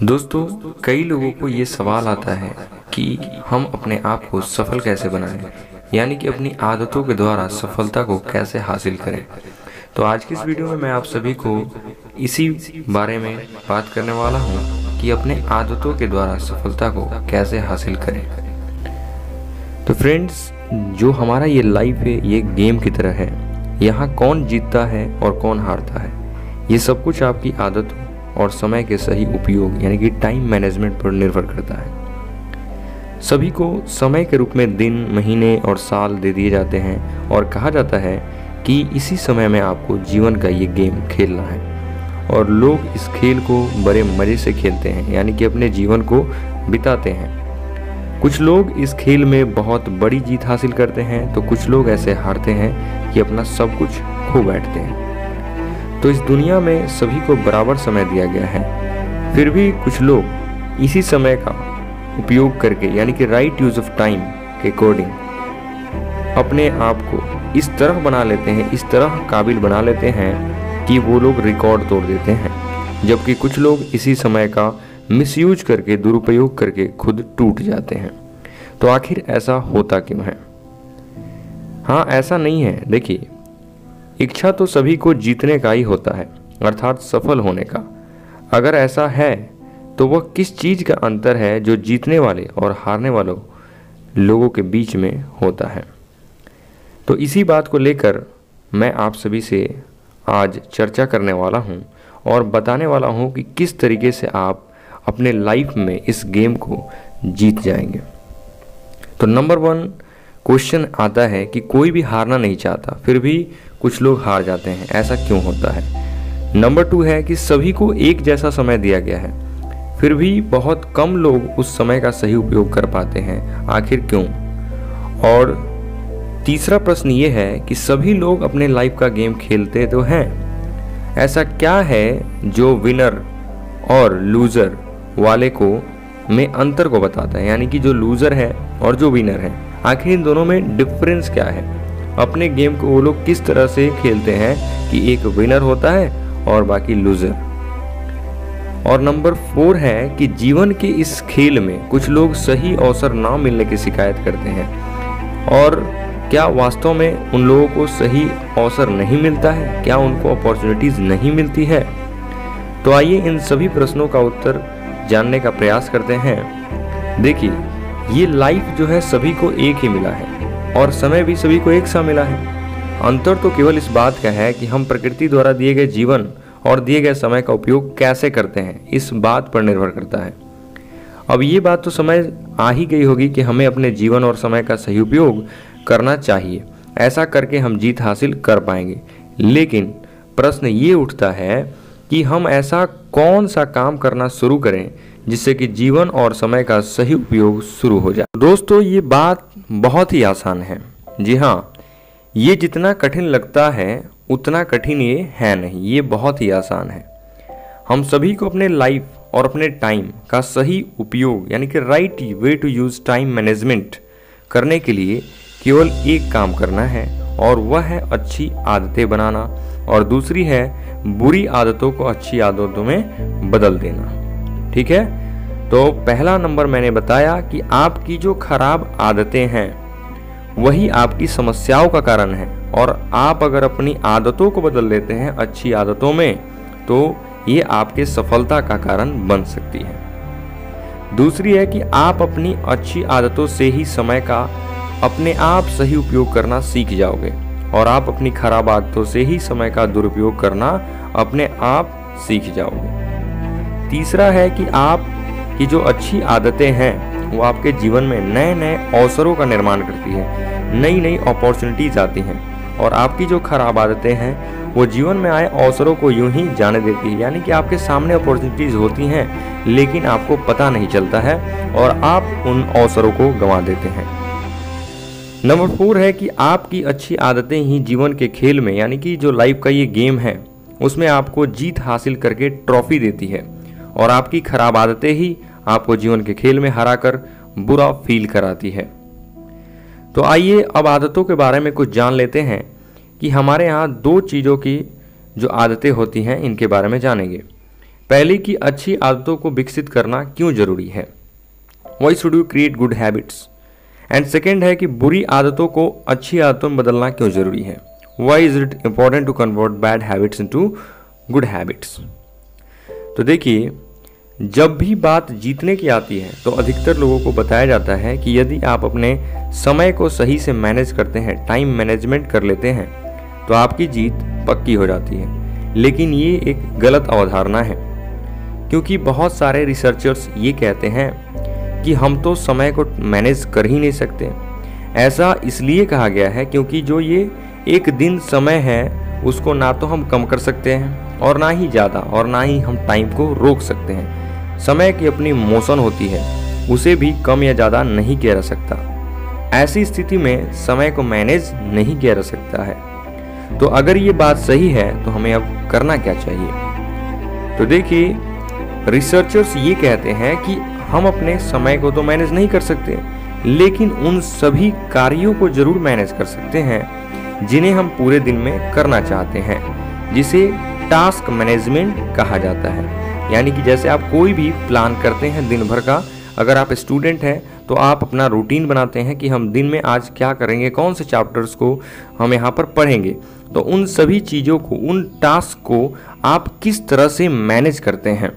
दोस्तों, कई लोगों को ये सवाल आता है कि हम अपने आप को सफल कैसे बनाएं, यानी कि अपनी आदतों के द्वारा सफलता को कैसे हासिल करें। तो आज की इस वीडियो में मैं आप सभी को इसी बारे में बात करने वाला हूं कि अपने आदतों के द्वारा सफलता को कैसे हासिल करें। तो फ्रेंड्स, जो हमारा ये लाइफ है ये गेम की तरह है। यहाँ कौन जीतता है और कौन हारता है, ये सब कुछ आपकी आदतों और समय के सही उपयोग यानी कि टाइम मैनेजमेंट पर निर्भर करता है। सभी को समय के रूप में दिन, महीने और साल दे दिए जाते हैं और कहा जाता है कि इसी समय में आपको जीवन का ये गेम खेलना है। और लोग इस खेल को बड़े मज़े से खेलते हैं, यानी कि अपने जीवन को बिताते हैं। कुछ लोग इस खेल में बहुत बड़ी जीत हासिल करते हैं तो कुछ लोग ऐसे हारते हैं कि अपना सब कुछ खो बैठते हैं। तो इस दुनिया में सभी को बराबर समय दिया गया है, फिर भी कुछ लोग इसी समय का उपयोग करके यानी कि राइट यूज ऑफ टाइम के अकॉर्डिंग अपने आप को इस तरह बना लेते हैं, इस तरह काबिल बना लेते हैं कि वो लोग रिकॉर्ड तोड़ देते हैं। जबकि कुछ लोग इसी समय का मिसयूज करके, दुरुपयोग करके खुद टूट जाते हैं। तो आखिर ऐसा होता क्यों है? हाँ, ऐसा नहीं है। देखिए, इच्छा तो सभी को जीतने का ही होता है, अर्थात सफल होने का। अगर ऐसा है तो वह किस चीज़ का अंतर है जो जीतने वाले और हारने वालों लोगों के बीच में होता है। तो इसी बात को लेकर मैं आप सभी से आज चर्चा करने वाला हूं और बताने वाला हूं कि किस तरीके से आप अपने लाइफ में इस गेम को जीत जाएंगे। तो नंबर 1 क्वेश्चन आता है कि कोई भी हारना नहीं चाहता, फिर भी कुछ लोग हार जाते हैं, ऐसा क्यों होता है। नंबर 2 है कि सभी को एक जैसा समय दिया गया है, फिर भी बहुत कम लोग उस समय का सही उपयोग कर पाते हैं, आखिर क्यों। और तीसरा प्रश्न ये है कि सभी लोग अपने लाइफ का गेम खेलते तो हैं, ऐसा क्या है जो विनर और लूज़र वाले को में अंतर को बताता है, यानी कि जो लूज़र है और जो विनर है, आखिर इन दोनों में डिफरेंस क्या है। अपने गेम को वो लोग किस तरह से खेलते हैं कि एक विनर होता है और बाकी लूज़र। और नंबर 4 है कि जीवन के इस खेल में कुछ लोग सही अवसर ना मिलने की शिकायत करते हैं, और क्या वास्तव में उन लोगों को सही अवसर नहीं मिलता है, क्या उनको अपॉर्चुनिटीज़ नहीं मिलती है। तो आइए इन सभी प्रश्नों का उत्तर जानने का प्रयास करते हैं। देखिए, ये लाइफ जो है सभी को एक ही मिला है और समय भी सभी को एक सा मिला है। अंतर तो केवल इस बात का है कि हम प्रकृति द्वारा दिए गए जीवन और दिए गए समय का उपयोग कैसे करते हैं, इस बात पर निर्भर करता है। अब ये बात तो समझ आ ही गई होगी कि हमें अपने जीवन और समय का सही उपयोग करना चाहिए, ऐसा करके हम जीत हासिल कर पाएंगे। लेकिन प्रश्न ये उठता है कि हम ऐसा कौन सा काम करना शुरू करें जिससे कि जीवन और समय का सही उपयोग शुरू हो जाए। दोस्तों, ये बात बहुत ही आसान है। जी हाँ, ये जितना कठिन लगता है उतना कठिन ये है नहीं, ये बहुत ही आसान है। हम सभी को अपने लाइफ और अपने टाइम का सही उपयोग यानी कि right way to use time management करने के लिए केवल एक काम करना है, और वह है अच्छी आदतें बनाना, और दूसरी है बुरी आदतों को अच्छी आदतों में बदल देना। ठीक है, तो पहला नंबर मैंने बताया कि आपकी जो खराब आदतें हैं वही आपकी समस्याओं का कारण है, और आप अगर अपनी आदतों को बदल देते हैं अच्छी आदतों में तो ये आपके सफलता का कारण बन सकती है। दूसरी है कि आप अपनी अच्छी आदतों से ही समय का अपने आप सही उपयोग करना सीख जाओगे, और आप अपनी खराब आदतों से ही समय का दुरुपयोग करना अपने आप सीख जाओगे। तीसरा है कि आप की जो अच्छी आदतें हैं वो आपके जीवन में नए नए अवसरों का निर्माण करती है, नई नई अपॉर्चुनिटीज आती हैं, और आपकी जो खराब आदतें हैं वो जीवन में आए अवसरों को यूं ही जाने देती है, यानी कि आपके सामने अपॉर्चुनिटीज होती हैं लेकिन आपको पता नहीं चलता है और आप उन अवसरों को गंवा देते हैं। नंबर 4 है कि आपकी अच्छी आदतें ही जीवन के खेल में यानी कि जो लाइफ का ये गेम है उसमें आपको जीत हासिल करके ट्रॉफी देती है, और आपकी खराब आदतें ही आपको जीवन के खेल में हराकर बुरा फील कराती है। तो आइए अब आदतों के बारे में कुछ जान लेते हैं कि हमारे यहाँ 2 चीज़ों की जो आदतें होती हैं इनके बारे में जानेंगे। पहले की अच्छी आदतों को विकसित करना क्यों जरूरी है, why should you create good habits. And second है कि बुरी आदतों को अच्छी आदतों में बदलना क्यों जरूरी है, why is it important to convert bad habits into good habits. तो देखिए, जब भी बात जीतने की आती है तो अधिकतर लोगों को बताया जाता है कि यदि आप अपने समय को सही से मैनेज करते हैं, टाइम मैनेजमेंट कर लेते हैं, तो आपकी जीत पक्की हो जाती है। लेकिन ये एक गलत अवधारणा है, क्योंकि बहुत सारे रिसर्चर्स ये कहते हैं कि हम तो समय को मैनेज कर ही नहीं सकते। ऐसा इसलिए कहा गया है क्योंकि जो ये एक दिन समय है उसको ना तो हम कम कर सकते हैं और ना ही ज़्यादा, और ना ही हम टाइम को रोक सकते हैं। समय की अपनी मोशन होती है, उसे भी कम या ज़्यादा नहीं किया जा सकता। ऐसी स्थिति में समय को मैनेज नहीं किया जा सकता है। तो अगर ये बात सही है तो हमें अब करना क्या चाहिए। तो देखिए, रिसर्चर्स ये कहते हैं कि हम अपने समय को तो मैनेज नहीं कर सकते, लेकिन उन सभी कार्यों को जरूर मैनेज कर सकते हैं जिन्हें हम पूरे दिन में करना चाहते हैं, जिसे टास्क मैनेजमेंट कहा जाता है। यानी कि जैसे आप कोई भी प्लान करते हैं दिन भर का, अगर आप स्टूडेंट हैं तो आप अपना रूटीन बनाते हैं कि हम दिन में आज क्या करेंगे, कौन से चैप्टर्स को हम यहाँ पर पढ़ेंगे। तो उन सभी चीज़ों को, उन टास्क को आप किस तरह से मैनेज करते हैं।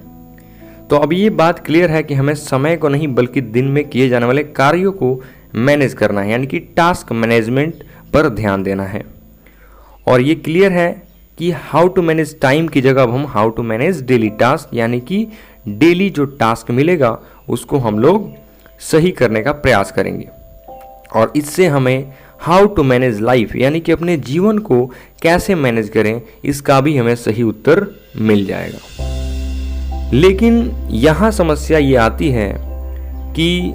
तो अब ये बात क्लियर है कि हमें समय को नहीं बल्कि दिन में किए जाने वाले कार्यों को मैनेज करना है, यानी कि टास्क मैनेजमेंट पर ध्यान देना है। और ये क्लियर है कि हाउ टू मैनेज टाइम की जगह अब हम how to manage daily task, यानी कि डेली जो टास्क मिलेगा उसको हम लोग सही करने का प्रयास करेंगे। और इससे हमें हाउ टू मैनेज लाइफ, यानी कि अपने जीवन को कैसे मैनेज करें, इसका भी हमें सही उत्तर मिल जाएगा। लेकिन यहाँ समस्या ये आती है कि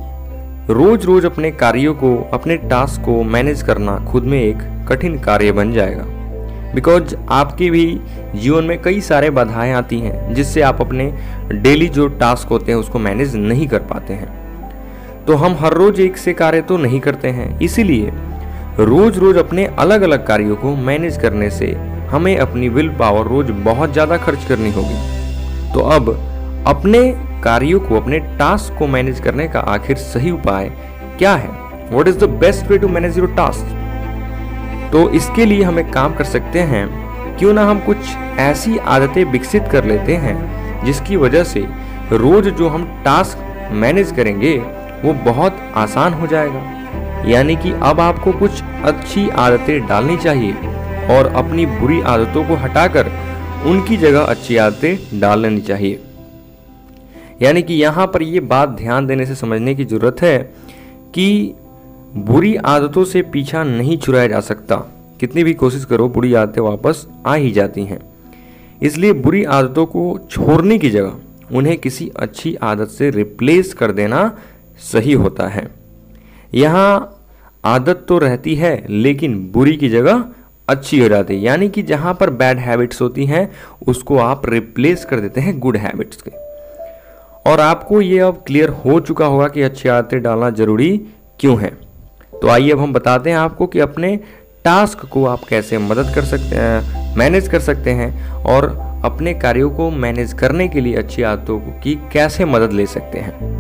रोज रोज अपने कार्यों को, अपने टास्क को मैनेज करना खुद में एक कठिन कार्य बन जाएगा। बिकॉज आपके भी जीवन में कई सारे बाधाएं आती हैं जिससे आप अपने डेली जो टास्क होते हैं उसको मैनेज नहीं कर पाते हैं। तो हम हर रोज एक से कार्य तो नहीं करते हैं, इसीलिए रोज रोज अपने अलग अलग कार्यों को मैनेज करने से हमें अपनी विल पावर रोज बहुत ज़्यादा खर्च करनी होगी। तो अब अपने कार्यों को, अपने टास्क को मैनेज करने का आखिर सही उपाय क्या है, what is the best way to manage your task. तो इसके लिए हम एक काम कर सकते हैं, क्यों ना हम कुछ ऐसी आदतें विकसित कर लेते हैं जिसकी वजह से रोज जो हम टास्क मैनेज करेंगे वो बहुत आसान हो जाएगा। यानी कि अब आपको कुछ अच्छी आदतें डालनी चाहिए और अपनी बुरी आदतों को हटाकर उनकी जगह अच्छी आदतें डाल लेनी चाहिए। यानी कि यहाँ पर ये बात ध्यान देने से समझने की ज़रूरत है कि बुरी आदतों से पीछा नहीं छुड़ाया जा सकता। कितनी भी कोशिश करो बुरी आदतें वापस आ ही जाती हैं। इसलिए बुरी आदतों को छोड़ने की जगह उन्हें किसी अच्छी आदत से रिप्लेस कर देना सही होता है। यहाँ आदत तो रहती है लेकिन बुरी की जगह अच्छी हो जाती है। यानी कि जहाँ पर बैड हैबिट्स होती हैं उसको आप रिप्लेस कर देते हैं गुड हैबिट्स के। और आपको ये अब क्लियर हो चुका होगा कि अच्छी आदतें डालना ज़रूरी क्यों है। तो आइए अब हम बताते हैं आपको कि अपने टास्क को आप कैसे मैनेज कर सकते हैं और अपने कार्यों को मैनेज करने के लिए अच्छी आदतों की कैसे मदद ले सकते हैं।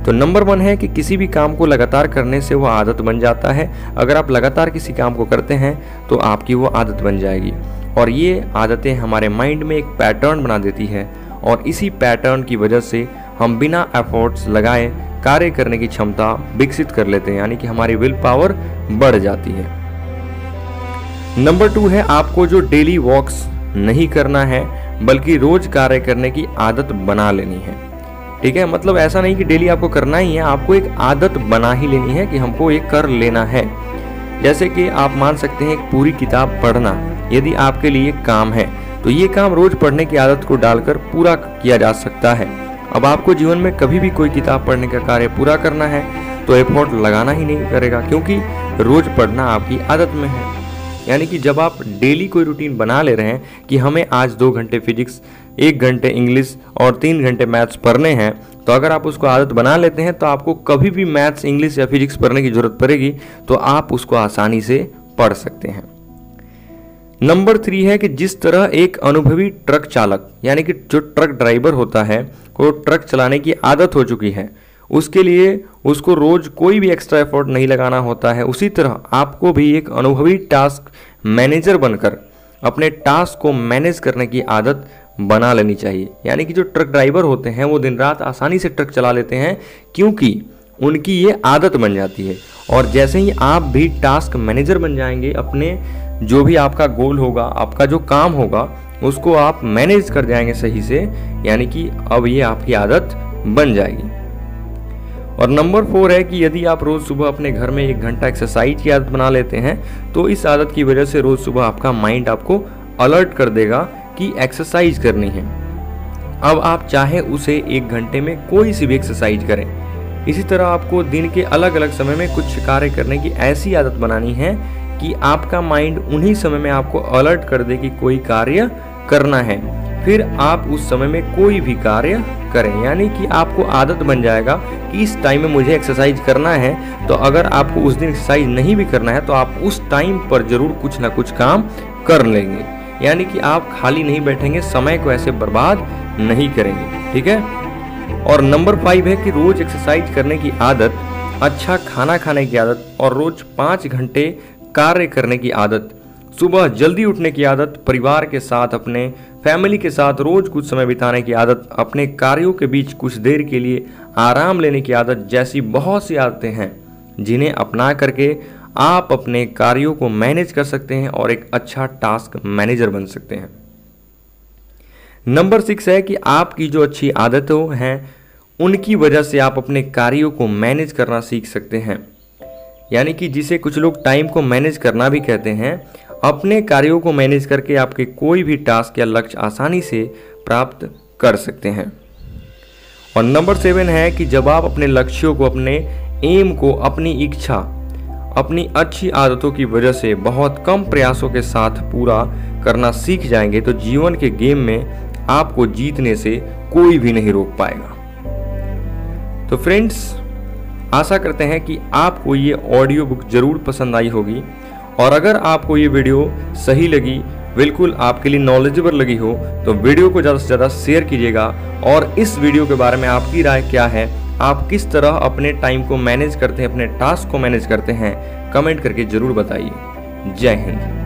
तो नंबर 1 है कि किसी भी काम को लगातार करने से वो आदत बन जाता है। अगर आप लगातार किसी काम को करते हैं तो आपकी वो आदत बन जाएगी और ये आदतें हमारे माइंड में एक पैटर्न बना देती है और इसी पैटर्न की वजह से हम बिना एफर्ट्स लगाए कार्य करने की क्षमता विकसित कर लेते हैं, यानी कि हमारी विल पावर बढ़ जाती है। नंबर 2 है आपको जो डेली वॉक्स नहीं करना है बल्कि रोज कार्य करने की आदत बना लेनी है। ठीक है, मतलब ऐसा नहीं कि डेली आपको करना ही है, आपको एक आदत बना ही लेनी है कि हमको ये कर लेना है। जैसे कि आप मान सकते हैं एक पूरी किताब पढ़ना यदि आपके लिए काम है तो ये काम रोज पढ़ने की आदत को डालकर पूरा किया जा सकता है। अब आपको जीवन में कभी भी कोई किताब पढ़ने का कार्य पूरा करना है तो एफर्ट लगाना ही नहीं करेगा, क्योंकि रोज पढ़ना आपकी आदत में है। यानी कि जब आप डेली कोई रूटीन बना ले रहे हैं कि हमें आज 2 घंटे फिजिक्स, 1 घंटे इंग्लिश और 3 घंटे मैथ्स पढ़ने हैं, तो अगर आप उसको आदत बना लेते हैं तो आपको कभी भी मैथ्स, इंग्लिश या फिजिक्स पढ़ने की जरूरत पड़ेगी तो आप उसको आसानी से पढ़ सकते हैं। नंबर 3 है कि जिस तरह एक अनुभवी ट्रक चालक यानी कि जो ट्रक ड्राइवर होता है वो ट्रक चलाने की आदत हो चुकी है, उसके लिए उसको रोज कोई भी एक्स्ट्रा एफर्ट नहीं लगाना होता है, उसी तरह आपको भी एक अनुभवी टास्क मैनेजर बनकर अपने टास्क को मैनेज करने की आदत बना लेनी चाहिए। यानी कि जो ट्रक ड्राइवर होते हैं वो दिन रात आसानी से ट्रक चला लेते हैं क्योंकि उनकी ये आदत बन जाती है। और जैसे ही आप भी टास्क मैनेजर बन जाएंगे, अपने जो भी आपका गोल होगा, आपका जो काम होगा, उसको आप मैनेज कर जाएंगे सही से, यानी कि अब ये आपकी आदत बन जाएगी। और नंबर 4 है कि यदि आप रोज़ सुबह अपने घर में 1 घंटा एक्सरसाइज की आदत बना लेते हैं तो इस आदत की वजह से रोज़ सुबह आपका माइंड आपको अलर्ट कर देगा कि एक्सरसाइज करनी है। अब आप चाहे उसे 1 घंटे में कोई सी भी एक्सरसाइज करें। इसी तरह आपको दिन के अलग अलग समय में कुछ कार्य करने की ऐसी आदत बनानी है कि आपका माइंड उन्हीं समय में आपको अलर्ट कर दे कि कोई कार्य करना है, फिर आप उस समय में कोई भी कार्य करें। यानी कि आपको आदत बन जाएगा कि इस टाइम में मुझे एक्सरसाइज करना है, तो अगर आपको उस दिन एक्सरसाइज नहीं भी करना है तो आप उस टाइम पर जरूर कुछ ना कुछ काम कर लेंगे। यानी कि आप खाली नहीं बैठेंगे, समय को ऐसे बर्बाद नहीं करेंगे। ठीक है। और नंबर 5 है कि रोज एक्सरसाइज करने की आदत, अच्छा खाना खाने की आदत और रोज 5 घंटे कार्य करने की आदत, सुबह जल्दी उठने की आदत, परिवार के साथ, अपने फैमिली के साथ रोज कुछ समय बिताने की आदत, अपने कार्यों के बीच कुछ देर के लिए आराम लेने की आदत जैसी बहुत सी आदतें हैं जिन्हें अपना करके आप अपने कार्यों को मैनेज कर सकते हैं और एक अच्छा टास्क मैनेजर बन सकते हैं। नंबर 6 है कि आपकी जो अच्छी आदतें हैं उनकी वजह से आप अपने कार्यों को मैनेज करना सीख सकते हैं। यानी कि जिसे कुछ लोग टाइम को मैनेज करना भी कहते हैं, अपने कार्यों को मैनेज करके आपके कोई भी टास्क या लक्ष्य आसानी से प्राप्त कर सकते हैं। और नंबर 7 है कि जब आप अपने लक्ष्यों को, अपने एम को, अपनी इच्छा, अपनी अच्छी आदतों की वजह से बहुत कम प्रयासों के साथ पूरा करना सीख जाएंगे तो जीवन के गेम में आपको जीतने से कोई भी नहीं रोक पाएगा। तो फ्रेंड्स, आशा करते हैं कि आपको ये ऑडियो बुक जरूर पसंद आई होगी और अगर आपको ये वीडियो सही लगी, बिल्कुल आपके लिए नॉलेजेबल लगी हो, तो वीडियो को ज़्यादा से ज़्यादा शेयर कीजिएगा। और इस वीडियो के बारे में आपकी राय क्या है, आप किस तरह अपने टाइम को मैनेज करते हैं, अपने टास्क को मैनेज करते हैं, कमेंट करके ज़रूर बताइए। जय हिंद।